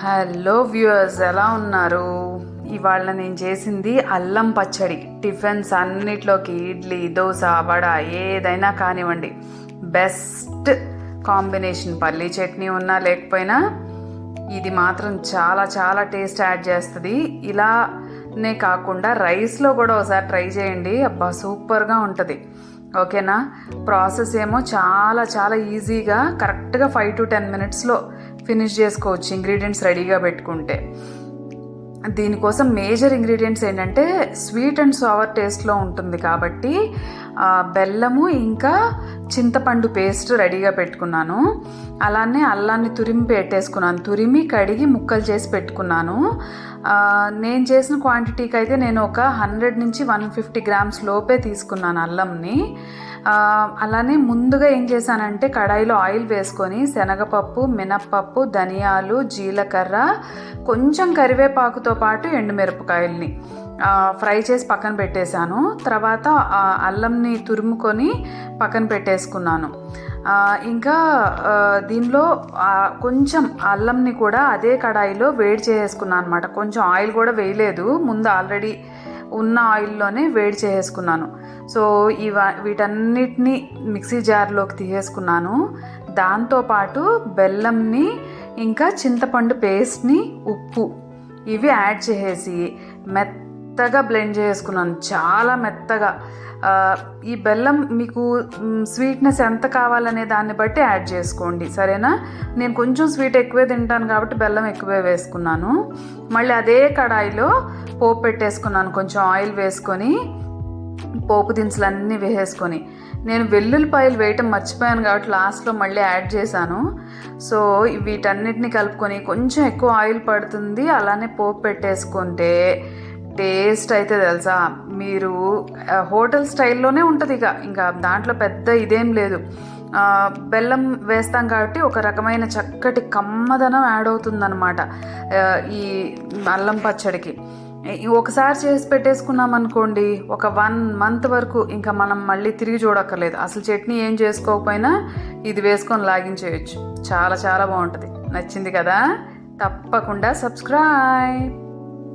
Hello viewers, ఎలా ఉన్నారు? ఇవాళ నేను చేసింది అల్లం పచ్చడి. టిఫిన్స్ అన్నిట్లోకి ఇడ్లీ, దోశ, వడ ఏదైనా కానివ్వండి, బెస్ట్ కాంబినేషన్. పల్లీ చట్నీ ఉన్నా లేకపోయినా ఇది మాత్రం చాలా చాలా టేస్ట్ యాడ్ చేస్తుంది. ఇలానే కాకుండా రైస్లో కూడా ఒకసారి ట్రై చేయండి, అబ్బా సూపర్గా ఉంటుంది. ఓకేనా? ప్రాసెస్ ఏమో చాలా చాలా ఈజీగా కరెక్ట్గా 5 to 10 minutesలో ఫినిష్ చేసుకోవచ్చు ఇంగ్రీడియంట్స్ రెడీగా పెట్టుకుంటే. దీనికోసం మేజర్ ఇంగ్రీడియంట్స్ ఏంటంటే స్వీట్ అండ్ సవర్ టేస్ట్లో ఉంటుంది కాబట్టి బెల్లము ఇంకా చింతపండు పేస్ట్ రెడీగా పెట్టుకున్నాను. అలానే అల్లాన్ని తురిమి పెట్టేసుకున్నాను. తురిమి కడిగి ముక్కలు చేసి పెట్టుకున్నాను. నేను చేసిన క్వాంటిటీకి అయితే నేను ఒక 100 నుంచి 150 grams లోపే తీసుకున్నాను అల్లంని. అలానే ముందుగా ఏం చేశానంటే కడాయిలో ఆయిల్ వేసుకొని శనగపప్పు, మినప్పప్పు, ధనియాలు, జీలకర్ర, కొంచెం కరివేపాకుతో పాటు ఎండుమిరపకాయల్ని ఫ్రై చేసి పక్కన పెట్టేశాను. తర్వాత అల్లంని తురుముకొని పక్కన పెట్టేసుకున్నాను. ఇంకా దీనిలో కొంచెం అల్లంని కూడా అదే కడాయిలో వేడి చేసుకున్నాను అనమాట. కొంచెం ఆయిల్ కూడా వేయలేదు, ముందు ఆల్రెడీ ఉన్న ఆయిల్లోనే వేడి చేసుకున్నాను. సో వీటన్నిటిని మిక్సీ జార్లోకి తీసేసుకున్నాను. దాంతోపాటు బెల్లంని ఇంకా చింతపండు పేస్ట్ని, ఉప్పు ఇవి యాడ్ చేసేసి మెత్తగా బ్లెండ్ చేసుకున్నాను, చాలా మెత్తగా. ఈ బెల్లం మీకు స్వీట్నెస్ ఎంత కావాలనే దాన్ని బట్టి యాడ్ చేసుకోండి, సరేనా? నేను కొంచెం స్వీట్ ఎక్కువే తింటాను కాబట్టి బెల్లం ఎక్కువే వేసుకున్నాను. మళ్ళీ అదే కడాయిలో పోపు పెట్టేసుకున్నాను. కొంచెం ఆయిల్ వేసుకొని పోపు దినుసులన్నీ వేసేసుకొని, నేను వెల్లుల్లిపాయలు వేయటం మర్చిపోయాను కాబట్టి లాస్ట్లో మళ్ళీ యాడ్ చేశాను. సో వీటన్నిటిని కలుపుకొని కొంచెం ఎక్కువ ఆయిల్ పడుతుంది. అలానే పోపు పెట్టేసుకుంటే టేస్ట్ అయితే తెలుసా, మీరు హోటల్ స్టైల్లోనే ఉంటుంది. ఇంకా దాంట్లో పెద్ద ఇదేం లేదు. బెల్లం వేస్తాం కాబట్టి ఒక రకమైన చక్కటి కమ్మదనం యాడ్ అవుతుందన్నమాట ఈ అల్లం పచ్చడికి. ఒకసారి చేసి పెట్టేసుకున్నాం అనుకోండి, ఒక 1 month వరకు ఇంకా మనం మళ్ళీ తిరిగి చూడక్కర్లేదు. అసలు చట్నీ ఏం చేసుకోకపోయినా ఇది వేసుకొని లాగించేయచ్చు. చాలా చాలా బాగుంటుంది. నచ్చింది కదా? తప్పకుండా సబ్స్క్రైబ్.